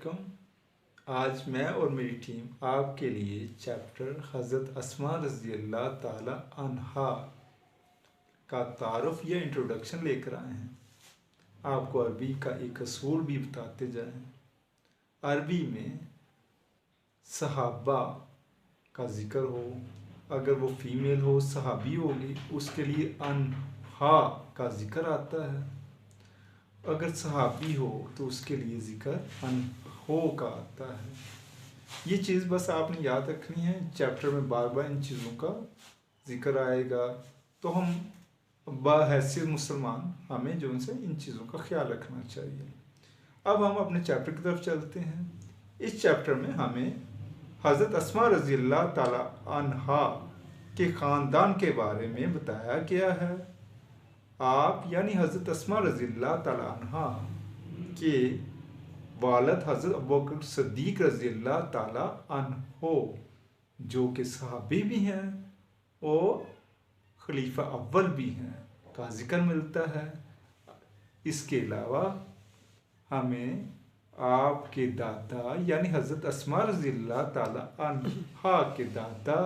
वालेकुम। आज मैं और मेरी टीम आपके लिए चैप्टर हज़रत अस्मा रज़ी अल्लाह ताला अन्हा का तारुफ या इंट्रोडक्शन लेकर आए हैं। आपको अरबी का एक असूल भी बताते जाएं। अरबी में सहाबा का ज़िक्र हो, अगर वो फीमेल हो सहाबी होगी, उसके लिए अन्हा का ज़िक्र आता है। अगर सहाबी हो तो उसके लिए ज़िक्र अनहो का आता है। ये चीज़ बस आपने याद रखनी है। चैप्टर में बार बार इन चीज़ों का ज़िक्र आएगा, तो हम बहैसियत मुसलमान हमें जो उनसे इन चीज़ों का ख्याल रखना चाहिए। अब हम अपने चैप्टर की तरफ चलते हैं। इस चैप्टर में हमें हज़रत अस्मा रज़ी अल्लाह ताला अन्हा के ख़ानदान के बारे में बताया गया है। आप यानी हज़रत अस्मा रज़ी अल्लाह ताला अन्हा के वालिद हज़रत अबू बकर सिद्दीक़ रज़ी अल्लाह ताला अन्हो, जो कि सहाबी भी हैं और खलीफा अव्वल भी हैं, का जिक्र मिलता है। इसके अलावा हमें आपके दादा यानी हज़रत अस्मा रज़ी अल्लाह ताला अन्हा के दादा,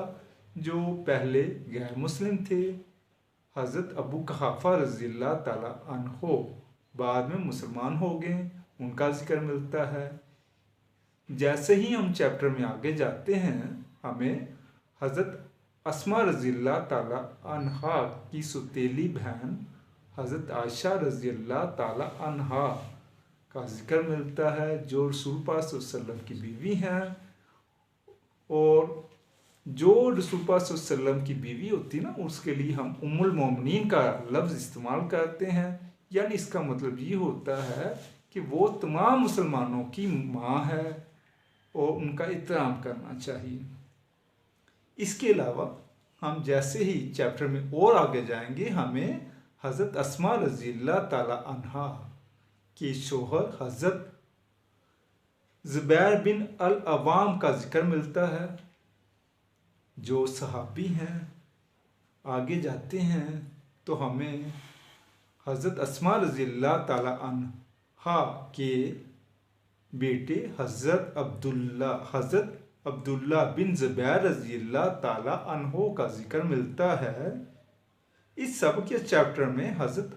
जो पहले गैर मुस्लिम थे, हज़रत अबू कहाफ़ा रज़ी अल्लाह ताला अन्हो, बाद में मुसलमान हो गए, उनका जिक्र मिलता है। जैसे ही हम चैप्टर में आगे जाते हैं, हमें हज़रत अस्मा रज़ी अल्लाह ताला अन्हा की सुतीली बहन हज़रत आयशा रज़ी अल्लाह ताला अन्हा का जिक्र मिलता है, जो रसूल पाक सल्लल्लाहु अलैहि वसल्लम की बीवी हैं। और जो रसूल पाक सल्लल्लाहु अलैहि वसल्लम की बीवी होती ना, उसके लिए हम उम्मुल मोमिनीन का लफ्ज़ इस्तेमाल करते हैं। यानी इसका मतलब ये होता है कि वो तमाम मुसलमानों की माँ है और उनका एहतराम करना चाहिए। इसके अलावा हम जैसे ही चैप्टर में और आगे जाएंगे, हमें हज़रत अस्मा रज़ी अल्लाह ताला अन्हा के शोहर हज़रत ज़ुबैर बिन अल अवाम का जिक्र मिलता है, जो सहाबी हैं। आगे जाते हैं तो हमें हज़रत अस्मा रज़ी अल्लाह ताला अन्हा के बेटे हज़रत अब्दुल्ला बिन ज़ुबैर रज़ी अल्लाह ताला अन्हो का जिक्र मिलता है। इस सब के चैप्टर में हज़रत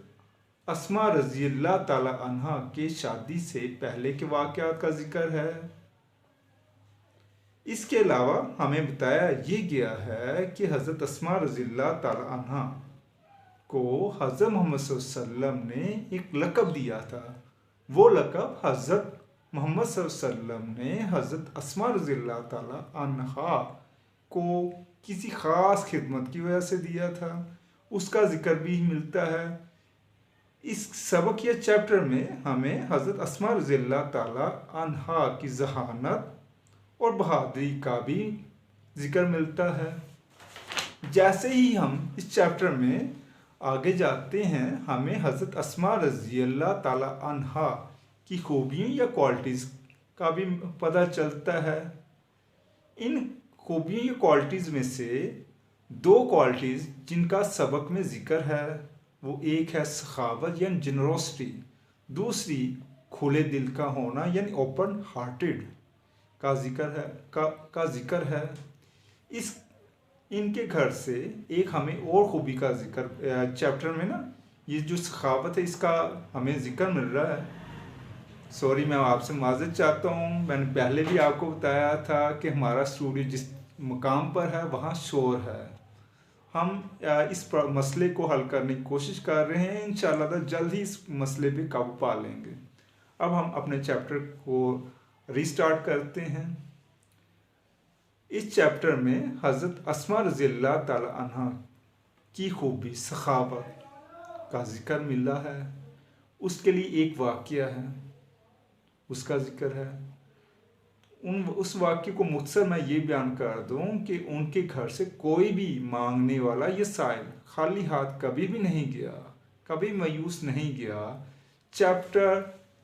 अस्मा रज़ी अल्लाह ताला अन्हा के शादी से पहले के वाक़यात का जिक्र है। इसके अलावा हमें बताया ये गया है कि हज़रत अस्मा रज़ी अल्लाह ताला अन्हा को हज़रत मोहम्मद सल्लल्लाहु अलैहि वसल्लम ने एक लक़ब दिया था। वो लक़ब हज़रत मोहम्मद सल्लल्लाहु अलैहि वसल्लम ने हज़रत अस्मा रज़ी अल्लाह ताला अन्हा को किसी ख़ास खिदमत की वजह से दिया था, उसका जिक्र भी मिलता है। इस सबक या चैप्टर में हमें हज़रत अस्मा रज़ी अल्लाह ताला अन्हा की ज़हानत और बहादुरी का भी जिक्र मिलता है। जैसे ही हम इस चैप्टर में आगे जाते हैं, हमें हज़रत अस्मा रज़ी अल्लाह ताला अन्हा की खूबियों या क्वालिटीज़ का भी पता चलता है। इन खूबियों या क्वालिटीज़ में से दो क्वालिटीज़ जिनका सबक में ज़िक्र है, वो एक है सखावत यानी जनरोसिटी, दूसरी खुले दिल का होना यानी ओपन हार्टेड का जिक्र है। इस इनके घर से एक हमें और खूबी का जिक्र चैप्टर में ना, ये जो सखावत है इसका हमें जिक्र मिल रहा है। सॉरी, मैं आपसे माज़रत चाहता हूँ। मैंने पहले भी आपको बताया था कि हमारा स्टूडियो जिस मकाम पर है वहाँ शोर है। हम इस मसले को हल करने की कोशिश कर रहे हैं। इंशाअल्लाह जल्द ही इस मसले पे काबू पा लेंगे। अब हम अपने चैप्टर को रीस्टार्ट करते हैं। इस चैप्टर में हज़रत अस्मा रज़ी अल्लाह ताला अन्हा की खूबी सखावत का जिक्र मिला है। उसके लिए एक वाक़या है, उसका जिक्र है। उस वाक़ये को मुख्तसर मैं ये बयान कर दूँ कि उनके घर से कोई भी मांगने वाला या साइल खाली हाथ कभी भी नहीं गया, कभी मायूस नहीं गया। चैप्टर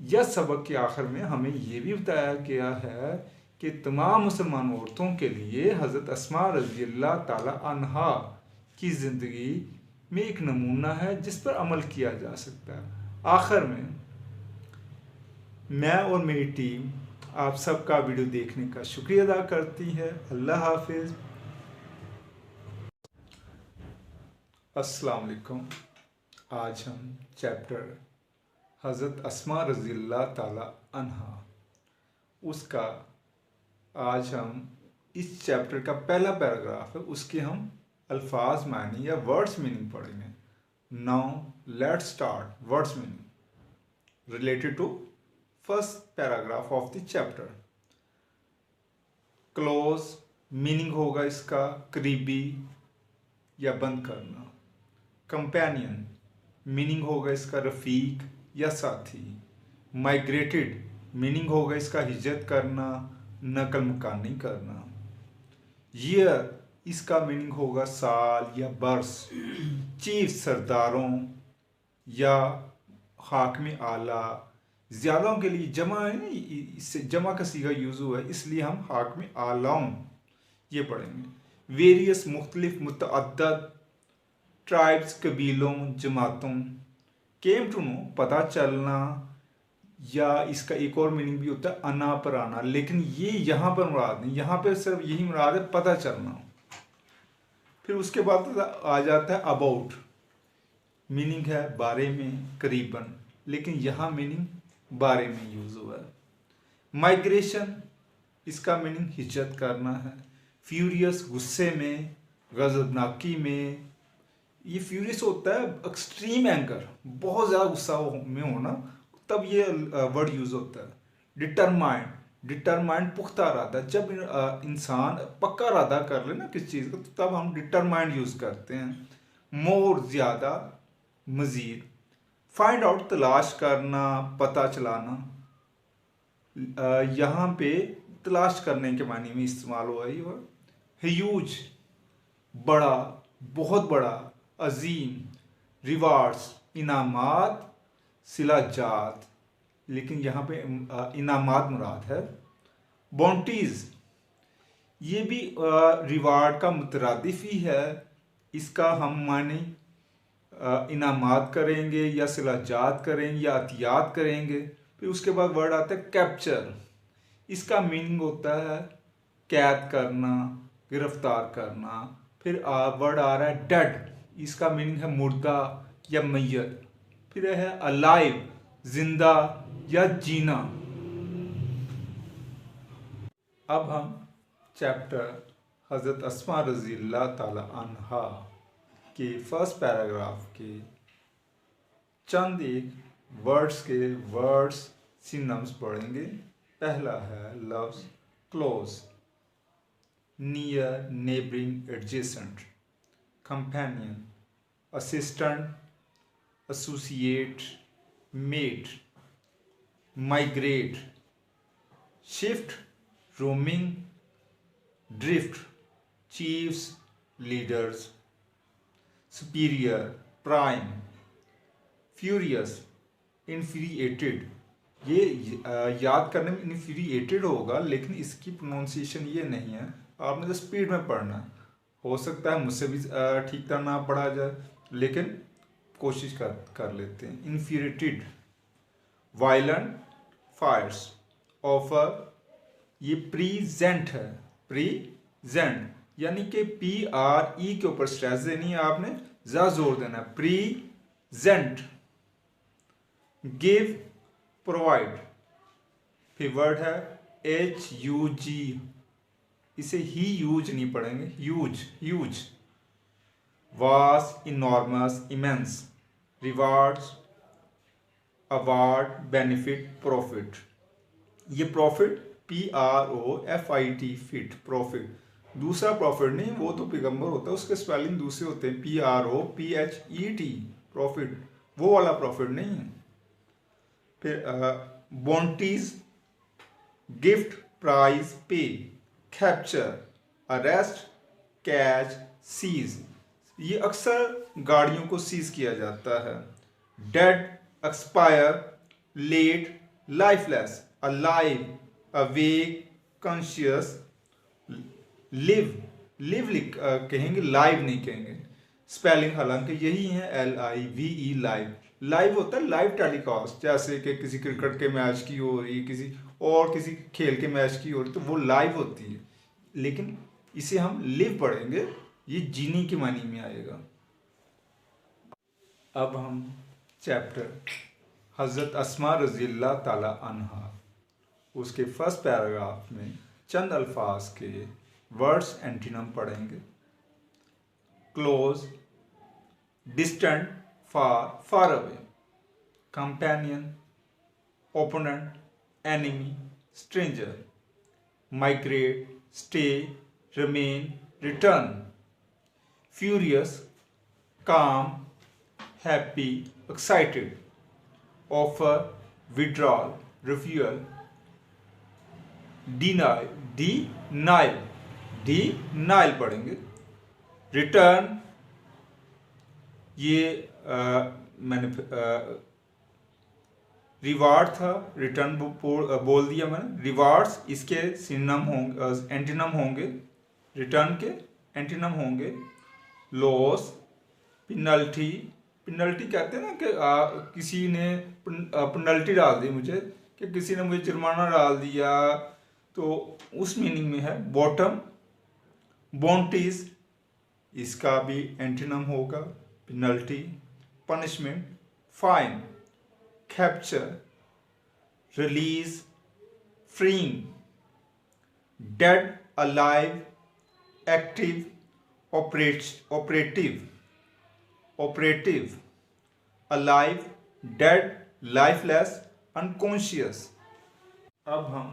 या सबक के आखिर में हमें ये भी बताया गया है कि तमाम मुसलमान औरतों के लिए हज़रत अस्मा रज़ी अल्लाह ताला अन्हा की ज़िंदगी में एक नमूना है जिस पर अमल किया जा सकता है। आखिर में मैं और मेरी टीम आप सबका वीडियो देखने का शुक्रिया अदा करती है। अल्लाह हाफिज़। अस्सलाम वालेकुम। आज हम चैप्टर हज़रत अस्मा रज़ियल्लाहु ताला अन्हा उसका आज हम इस चैप्टर का पहला पैराग्राफ है, उसके हम अल्फाज मानी या वर्ड्स मीनिंग पढ़ेंगे। Now let's start words meaning related to first paragraph of the chapter. Close meaning होगा इसका करीबी या बंद करना। कंपेनियन मीनिंग होगा इसका रफ़ीक या साथी। माइग्रेटेड मीनिंग होगा इसका हिजरत करना, नकल मकानी करना। ईयर इसका मीनिंग होगा साल या बरस। चीफ सरदारों या हाकिम आला, ज़्यादाओं के लिए जमा है ना, इससे जमा का सीगा यूज़ हुआ है, इसलिए हम हाकिम आलाओं ये पढ़ेंगे। वेरियस मुख्तलिफ मुतअद्दद। ट्राइब्स कबीलों जमातों। केम टू नो पता चलना, या इसका एक और मीनिंग भी होता है अना पर आना, लेकिन ये यहाँ पर मुराद नहीं, यहाँ पर सिर्फ यही मुराद है पता चलना। फिर उसके बाद आ जाता है अबाउट, मीनिंग है बारे में, करीबन, लेकिन यहाँ मीनिंग बारे में यूज़ हुआ है। माइग्रेशन इसका मीनिंग हिजरत करना है। फ्यूरियस गुस्से में, गज़बनाकी में। ये फ्यूरियस होता है एक्सट्रीम एंगर, बहुत ज़्यादा गुस्सा में होना, तब ये वर्ड यूज़ होता है। डिटरमाइंड, डिटरमाइंड पुख्ता इरादा, जब इंसान पक्का इरादा कर ले ना किस चीज़ का, तो तब हम डिटरमाइंड यूज़ करते हैं। मोर ज़्यादा, मज़ीद। फाइंड आउट तलाश करना, पता चलाना। यहाँ पे तलाश करने के मानी में इस्तेमाल हुआ ये वर्ड। ह्यूज बड़ा, बहुत बड़ा, अजीम। रिवार्ड्स इनामात, सिलाजात, लेकिन यहाँ पे इनामात मुराद है। बॉन्टीज़ ये भी रिवार्ड का मुतरादिफ ही है, इसका हम माने इनामात करेंगे या सिलाजात करेंगे या अतियात करेंगे। फिर उसके बाद वर्ड आता है कैप्चर, इसका मीनिंग होता है कैद करना, गिरफ्तार करना। फिर वर्ड आ रहा है डेड, इसका मीनिंग है मुर्दा या मैयत। फिर है अलाइव, जिंदा या जीना। अब हम चैप्टर हज़रत अस्मा रज़ियल्लाहु ताला अन्हा के फर्स्ट पैराग्राफ के चंद एक वर्ड्स के वर्ड्स सिनोनिम्स पढ़ेंगे। पहला है लफ्ज़ close, near, neighbouring, adjacent. Companion, assistant, associate, mate. Migrate, shift, roaming, drift, chiefs, leaders. Superior, prime. Furious, infuriated, ये याद करने में इन्फ्यूरिएटेड होगा, लेकिन इसकी प्रोनाउंसिएशन ये नहीं है, आपने तो स्पीड में पढ़ना है। हो सकता है मुझसे भी ठीक तरह ना पढ़ा जाए, लेकिन कोशिश कर लेते हैं। इन्फ्यूरिएटेड। Violent, fires. ऑफर, ये प्रीजेंट है, प्रीजेंट, यानी कि PRE के ऊपर स्ट्रेस देनी है, आपने ज़्यादा जोर देना है, प्रीजेंट। Give, provide. फिर वर्ड है HUG, इसे ही यूज नहीं पढ़ेंगे, use. Vast, enormous, immense. Rewards, award, benefit, profit. ये प्रॉफिट PROFIT, फिट, प्रॉफिट। दूसरा प्रॉफिट नहीं, वो तो पैगंबर होता है, उसके स्पेलिंग दूसरे होते हैं, PROPHET, प्रॉफिट, वो वाला प्रॉफिट नहीं है। फिर bounties, gift, prize, pay. Capture, arrest, catch, seize, ये अक्सर गाड़ियों को सीज किया जाता है। Dead, expire, late, lifeless, alive, awake, conscious. Live कहेंगे, लाइव नहीं कहेंगे। स्पेलिंग हालांकि यही है, LIVE, लाइव। लाइव होता है लाइव टेलीकास्ट, जैसे कि किसी क्रिकेट के मैच की हो रही, किसी और किसी खेल के मैच की हो रही तो वो लाइव होती है, लेकिन इसे हम लिव पढ़ेंगे, ये जीने के मानी में आएगा। अब हम चैप्टर हज़रत अस्मा रज़ियल्लाह ताला अन्हा उसके फर्स्ट पैराग्राफ में चंद अल्फाज के वर्ड्स एंटीनम पढ़ेंगे। Close, distant, far, far away, companion, opponent, enemy, stranger, migrate, stay, remain, return, furious, calm, happy, excited, offer, withdrawal, refusal, denial पढ़ेंगे। रिटर्न, ये मैंने रिवार्ड था, रिटर्न बोल दिया मैंने। रिवार्ड्स इसके सिनोनिम होंगे, एंटीनम होंगे, रिटर्न के एंटीनम होंगे। लॉस, पेनल्टी, पेनल्टी कहते हैं ना कि किसी ने पेनल्टी डाल दी मुझे, कि किसी ने मुझे जुर्माना डाल दिया, तो उस मीनिंग में है। बॉटम, बॉन्टीज, इसका भी एंटीनम होगा penalty. Punishment, fine, capture, release, freeing, dead, alive, active, operative, alive, dead, lifeless, unconscious. अब हम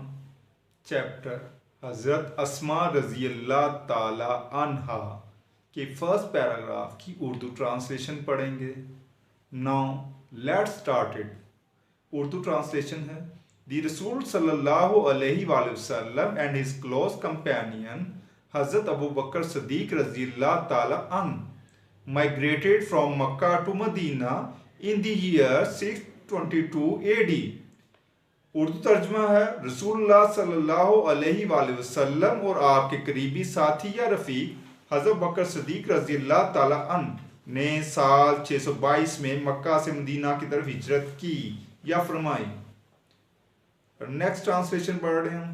चैप्टर हज़रत अस्मा रज़ियल्लाह ताला अन्हा के फर्स्ट पैराग्राफ की उर्दू ट्रांसलेशन पढ़ेंगे। Now let's start it. Urdu translation है। द रसूल सल्लल्लाहु अलैहि वसल्लम एंड हिज क्लोज कंपेनियन हज़रत अबू बकर सदीक रज़ियल्लाह ताला अन्हु migrated from Makkah to Medina in the year 622 AD। Urdu तर्जमा है, रसूलुल्लाह सल्लल्लाहु अलैहि वसल्लम और आपके करीबी साथी या रफ़ीक हज़रत बकर सदीक रज़ियल्लाह ताला अन्हु ने साल 622 में मक्का से मदीना की तरफ हिजरत की या फरमाई। नेक्स्ट ट्रांसलेशन पढ़ रहे हैं।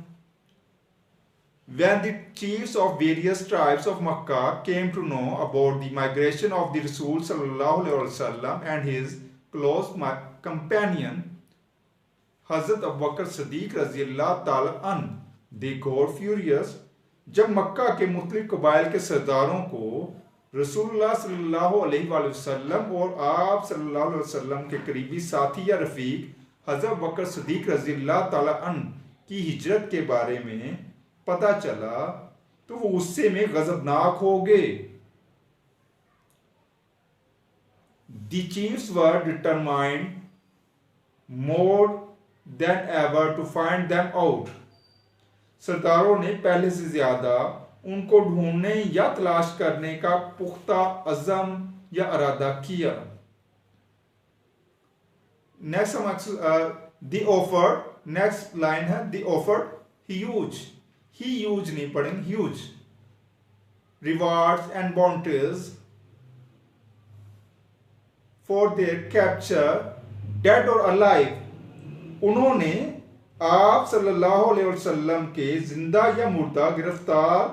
When the chiefs of various tribes of Makkah came to know about the migration of the Rasul sallallahu alaihi wasallam and his close companion Hazrat Abu Bakr Siddiq रज़ियल्लाहु ताला अन्हु, they got furious। जब मक्का के मुख्तलिफ कबाइल के सरदारों को रसूलुल्लाह सल्लल्लाहु अलैहि वसल्लम और आप सल्लल्लाहु अलैहि वसल्लम के करीबी साथी या रफ़ीक हज़रत अबू बकर सिद्दीक़ रज़ियल्लाहु ताला अन्हु की हिजरत के बारे में पता चला तो वो गुस्से में गजबनाक हो गए। The chiefs were determined more than ever to find them out। सरदारों ने पहले से ज्यादा उनको ढूंढने या तलाश करने का पुख्ता अज़म या इरादा किया। The offered, नेक्स्ट लाइन है, the offered huge नहीं पढ़ेंगे, huge rewards and bounties for their capture dead or alive। उन्होंने आप सल्लल्लाहु अलैहि वसल्लम के जिंदा या मुर्दा गिरफ्तार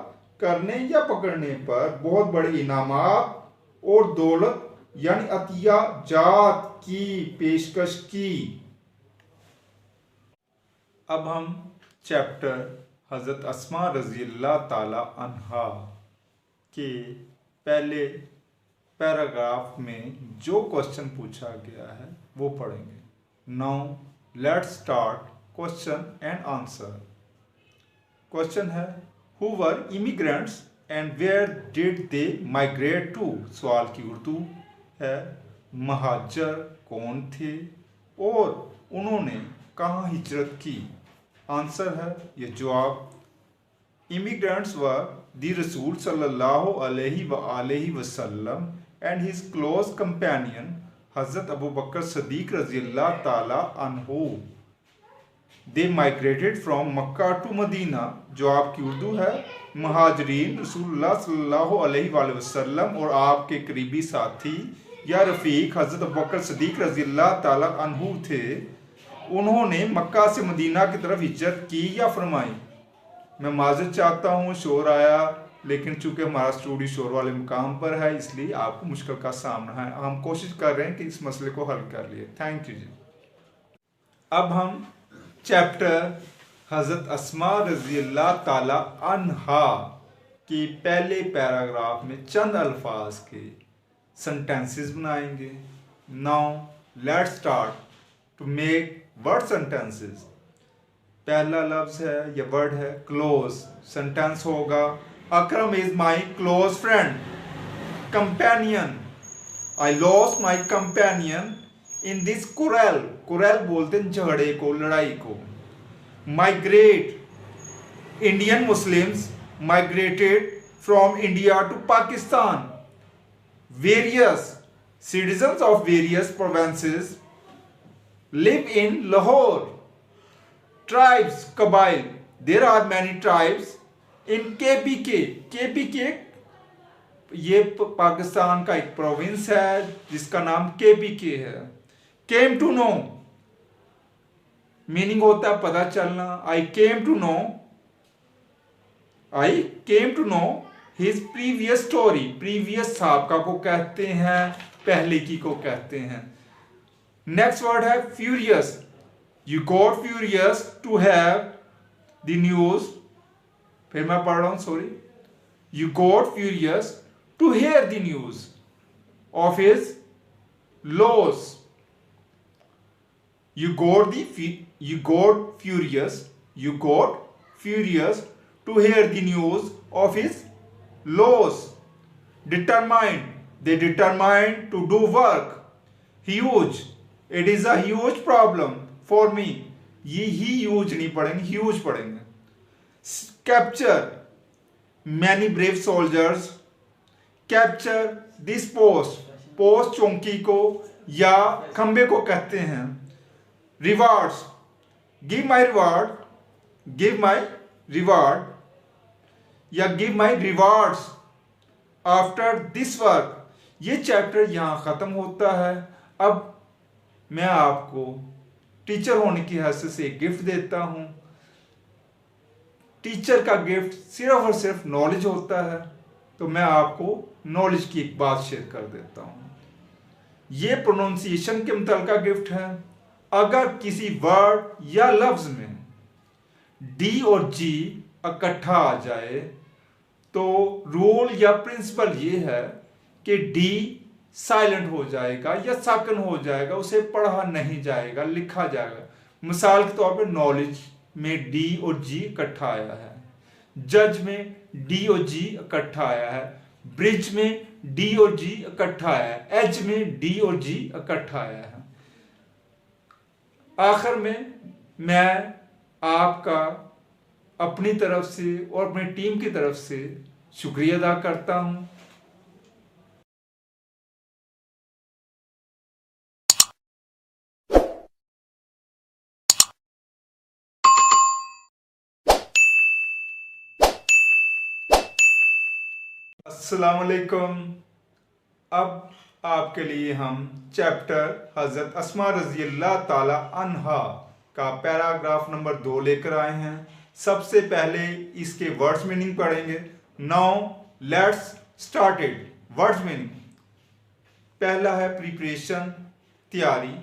करने या पकड़ने पर बहुत बड़े इनामात और दौलत यानी अतिया जात की पेशकश की। अब हम चैप्टर हज़रत अस्मा रज़ियल्लाहु ताला अन्हा के पहले पैराग्राफ में जो क्वेश्चन पूछा गया है वो पढ़ेंगे। Now let's start question and answer. Question है, who were immigrants and where did they migrate to. सवाल की उर्दू है, महाजर कौन थे और उन्होंने कहाँ हिजरत की। आंसर है, ये जवाब, इमिग्रेंट्स वर द रसूल सल्लल्लाहु अलैहि वसल्लम एंड हिज क्लोज कंपेनियन हज़रत अबू बकर सिद्दीक़ रज़ियल्लाहु ताला अन्हु। They migrated from Mecca to Medina. जवाब की उर्दू है, महाजरीन रसूलुल्लाह सल्लल्लाहु अलैहि वसल्लम और आपके करीबी साथी या रफ़ीक हज़रत अबू बकर सिद्दीक़ रज़ियल्लाहु ताला अन्हु थे। उन्होंने मक्का से मदीना की तरफ हिजरत की या फरमाई। मैं माजरत चाहता हूँ, शोर आया, लेकिन चूंकि हमारा स्टूडियो शोर वाले मुकाम पर है इसलिए आपको मुश्किल का सामना है। हम कोशिश कर रहे हैं कि इस मसले को हल कर लिए। थैंक यू जी। अब हम चैप्टर हज़रत अस्मा रज़ी अल्लाह ताला अन्हा के पहले पैराग्राफ में चंद अल्फाज के सेंटेंसेस बनाएंगे। Now let's start to make word sentences. पहला लफ्ज है या वर्ड है क्लोज। सेंटेंस होगा Akram is my close friend. Companion, I lost my companion in this quarrel. Quarrel बोलते हैं झगड़े को, लड़ाई को। Migrate, Indian Muslims migrated from India to Pakistan. Various citizens of various provinces live in Lahore. Tribes, Kabail, there are many tribes in KPK. KPK ये पाकिस्तान का एक province है जिसका नाम KPK है। Came to know, मीनिंग होता है पता चलना। I came to know his previous story. previous साबका को कहते हैं, पहले की को कहते हैं। नेक्स्ट वर्ड है furious. You got furious to have the news. फिर मैं पढ़ रहा हूं, sorry. You got furious to hear the news of his loss. You got furious to hear the news of his loss. Determined, they determined to do work. Huge, it is a huge problem for me. ये huge नहीं पढ़ेंगे, huge पढ़ेंगे। Capture, many brave soldiers capture this post. Post चौकी को या खंबे को कहते हैं। Rewards, give my reward या give my rewards after this work। ये चैप्टर यहां खत्म होता है। अब मैं आपको टीचर होने की हैसियत से एक गिफ्ट देता हूं। टीचर का गिफ्ट सिर्फ और सिर्फ नॉलेज होता है, तो मैं आपको नॉलेज की एक बात शेयर कर देता हूं। ये प्रोनाउंसिएशन के मुतल्लिका गिफ्ट है। अगर किसी वर्ड या लफ्ज में डी और जी इकट्ठा आ जाए तो रूल या प्रिंसिपल ये है कि डी साइलेंट हो जाएगा या साकन हो जाएगा, उसे पढ़ा नहीं जाएगा, लिखा जाएगा। मिसाल के तौर पर नॉलेज में डी और जी इकट्ठा आया है, जज में डी और जी इकट्ठा आया है, ब्रिज में डी और जी इकट्ठा आया है, एज में डी और जी इकट्ठा आया है। आखिर में मैं आपका अपनी तरफ से और अपनी टीम की तरफ से शुक्रिया अदा करता हूं। अस्सलाम वालेकुम। अब आपके लिए हम चैप्टर हज़रत अस्मा रज़ी अल्लाह ताला अन्हा का पैराग्राफ नंबर 2 लेकर आए हैं। सबसे पहले इसके वर्ड्स मीनिंग पढ़ेंगे। Now let's start it. Words meaning, पहला है प्रिपरेशन, तैयारी।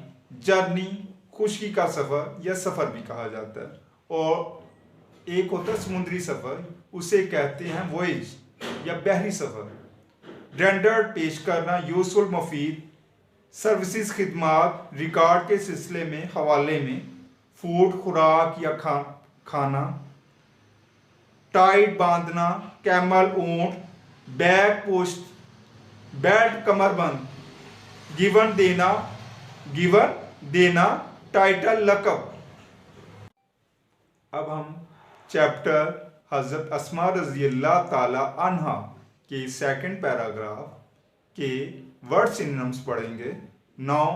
जर्नी, खुशी का सफ़र या सफ़र भी कहा जाता है। और एक होता है समुद्री सफ़र, उसे कहते हैं वॉयज या बहरी सफ़र। रेंडर्ड, पेश करना। यूजफुल, मुफीद। सर्विसेज, खिदमात। रिकॉर्ड के सिलसिले में, हवाले में। फूड, खुराक या खाना। टाइट, बांधना। कैमल, ऊंट। बैक, पुश्त। बेल्ट, कमरबंद। गिवन, देना। टाइटल, लकब। अब हम चैप्टर हज़रत अस्मा रज़ी अल्लाह ताला अन्हा के सेकंड पैराग्राफ के वर्ड सिनोनिम्स पढ़ेंगे। Now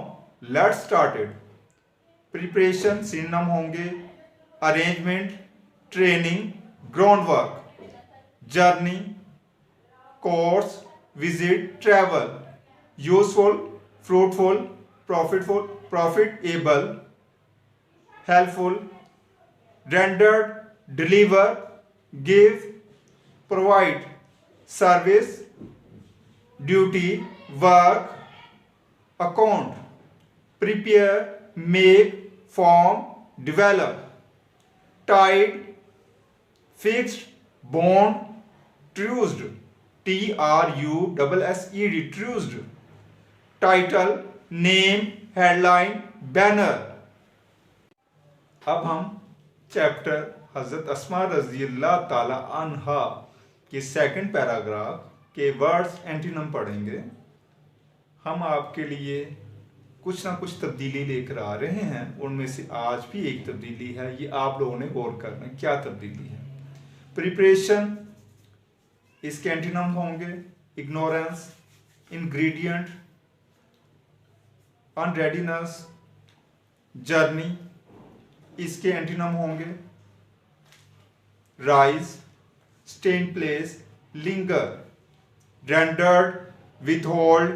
let's start it. Preparation synonym होंगे arrangement, training, ground work. Journey, course, visit, travel. Useful, fruitful, profitable. helpful, rendered, deliver, give, provide, service, duty, work, account, prepare, make, form, develop, tied, fixed, bond, truced, TRUSSED, truced, title, name, headline, banner। अब हम chapter हजरत अस्मा रजी अल्लाह ताला अन्हा के second paragraph के words antonym पढ़ेंगे। हम आपके लिए कुछ ना कुछ तब्दीली लेकर आ रहे हैं, उनमें से आज भी एक तब्दीली है, ये आप लोगों ने गौर करना है क्या तब्दीली है। प्रिपरेशन, इसके एंटीनम होंगे इग्नोरेंस, इंग्रेडिएंट, अनरेडीनेस, जर्नी, इसके एंटीनम होंगे rise, stay in place, linger, rendered, withhold,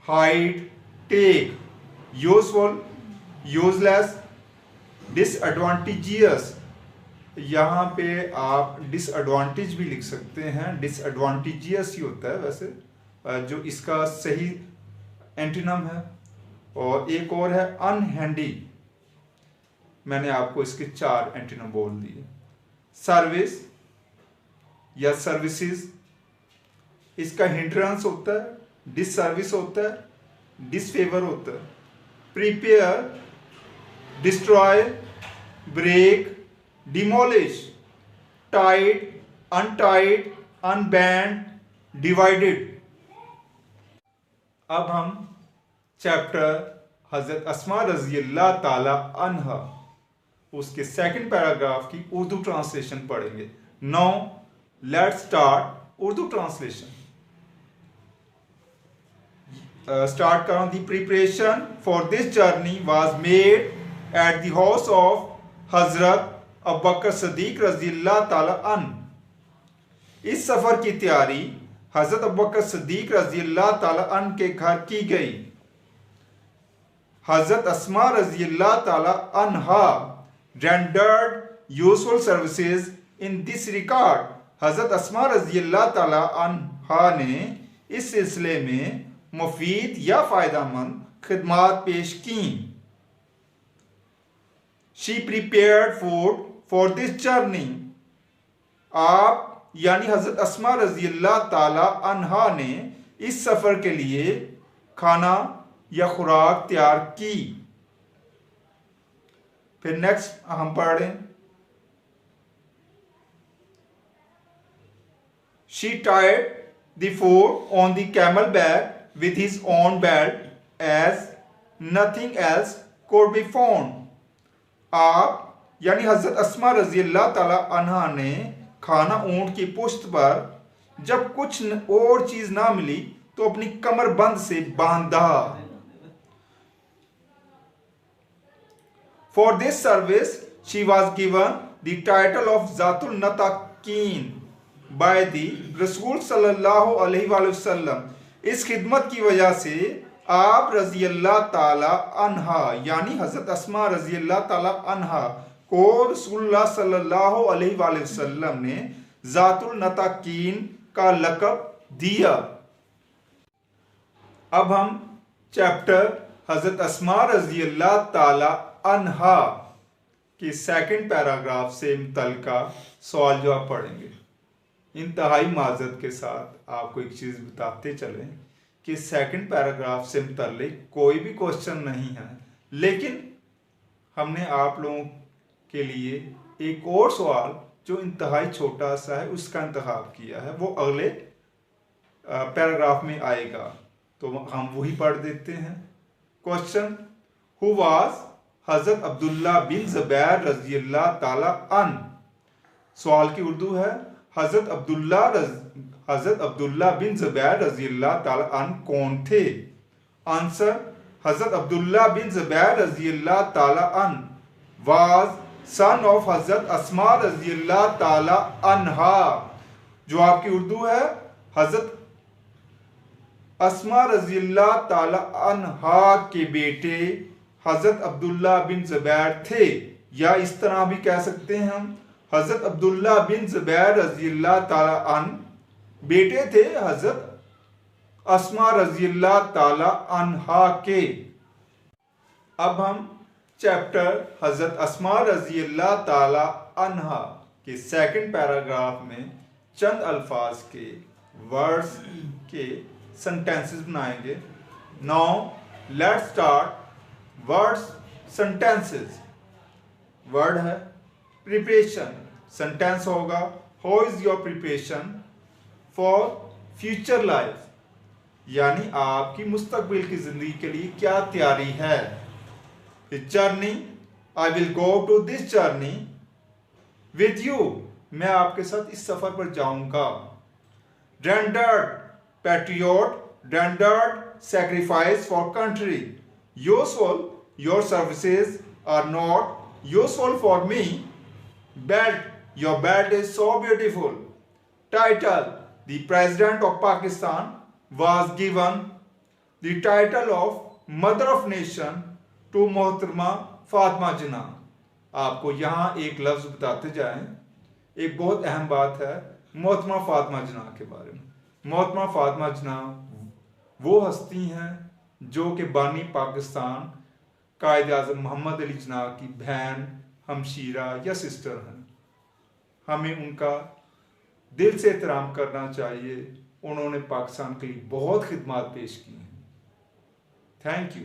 hide, take, useful, useless, disadvantageous. यहाँ पे आप डिसएडवांटेज भी लिख सकते हैं, डिसएडवांटेजियस ही होता है वैसे जो इसका सही एंटीनम है। और एक और है अनहैंडी, मैंने आपको इसके 4 एंटीनम बोल दिए। सर्विस या सर्विसेज, इसका हिंड्रेंस होता है, डिससर्विस होता है, डिसफेवर होता है। Prepare, destroy, break, demolish, tied, untied, unbend, divided. अब हम चैप्टर हजरत अस्मा रजी अल्लाह ताला अन्हा उसके सेकंड पैराग्राफ की उर्दू ट्रांसलेशन पढ़ेंगे। Now let's start Urdu translation. Start करो। The preparation for this journey was made at the house of Hazrat Abu बकर सिद्दीक रजी अल्लाह ताला अन्हु। इस सफर की तैयारी हजरत अबू बकर सिद्दीक रजी अल्लाह ताला अन्हु के घर की गई। हजरत अस्मा रजी अल्लाह ताला अन्हा rendered useful services in this regard। हजरत अस्मा रजी अल्लाह ताला अन्हा ने इस सिलसिले में मुफीद या फायदामंद खिदमात पेश की। She prepared food for this journey। आप यानी हजरत अस्मा रजी अल्लाह ताला अन्हा ने इस सफर के लिए खाना या खुराक तैयार की। फिर नेक्स्ट हम पढ़ें। She tied the food on the camel back with his own belt as nothing else could be found। आप यानी हजरत अस्मा रजी अल्लाह ताला अन्हा ने खाना ऊंट की पुश्त पर जब कुछ और चीज ना मिली तो अपनी कमर बंद से बांधा। For this service she was given the title of Zatul Nataqeen by the Rasul sallallahu alaihi wasallam। इस खिदमत की वजह से आप रजी अल्लाह ताला अन्हा यानी हजरत अस्मा रजी अल्लाह ताला अन्हा को रसूलुल्लाह सल्लल्लाहु अलैहि वसल्लम ने जातुल नताकीन का लक़ब दिया। अब हम चैप्टर हजरत अस्मा रजी अल्लाह ताला अन्हा के सेकंड पैराग्राफ से मुतल्लिका सवाल जवाब पढ़ेंगे। इंतहाई माजरत के साथ आपको एक चीज़ बताते चलें कि सेकंड पैराग्राफ से मुतल्लिक कोई भी क्वेश्चन नहीं है, लेकिन हमने आप लोगों के लिए एक और सवाल जो इंतहाई छोटा सा है उसका इंतखाब किया है, वो अगले पैराग्राफ में आएगा, तो हम वही पढ़ देते हैं। क्वेश्चन, हु वाज हजरत अब्दुल्ला बिन ज़ुबैर रजी अल्लाह ताला अन्हु। सवाल की उर्दू है हजरत अब्दुल्ला बिन ज़ुबैर रजी अल्लाह ताला अन्हु कौन थे। आंसर, हजरत अब्दुल्ला बिन ज़ुबैर रजी अल्लाह ताला अन्हु वाज सन ऑफ हजरत अस्मा रजी अल्लाह ताला अन्हा। जो आपकी उर्दू है हजरत अस्मा रजी अल्लाह ताला अन्हा के बेटे हजरत अब्दुल्ला बिन ज़ुबैर थे, या इस तरह भी कह सकते हैं हम, हजरत अब्दुल्ला बिन जुबैर रजी अल्लाह ताला अन बेटे थे हजरत अस्मा रजी अल्लाह ताला अन्हा के। अब हम चैप्टर हजरत अस्मा रजी अल्लाह ताला अन्हा के सेकंड पैराग्राफ में चंद अल्फाज के वर्ड्स के सेंटेंसेस बनाएंगे। Now let's start words sentences. Word है प्रिपरेशन, सेंटेंस होगा how is your preparation for future life, यानी आपकी मुस्तकबिल की जिंदगी के लिए क्या तैयारी है। Journey, I will go to this journey with you, मैं आपके साथ इस सफर पर जाऊंगा। Rendered, patriot, rendered sacrifice for country, useful, your services are not useful for me. Belt, your belt is so beautiful. Title, the President of Pakistan was given the title of Mother of Nation to मोहतरमा फातिमा जिन्ना। आपको यहाँ एक लफ्ज़ बताते जाएं, एक बहुत अहम बात है मोहतरमा फातिमा जिन्ना के बारे में। मोहतरमा फातिमा जिन्ना वो हस्ती हैं जो कि बानी पाकिस्तान कायद आज़म मोहम्मद अली जिन्ना की बहन, हमशीरा या सिस्टर हैं। हमें उनका दिल से एहतराम करना चाहिए, उन्होंने पाकिस्तान के लिए बहुत खिदमत पेश की हैं। Thank you.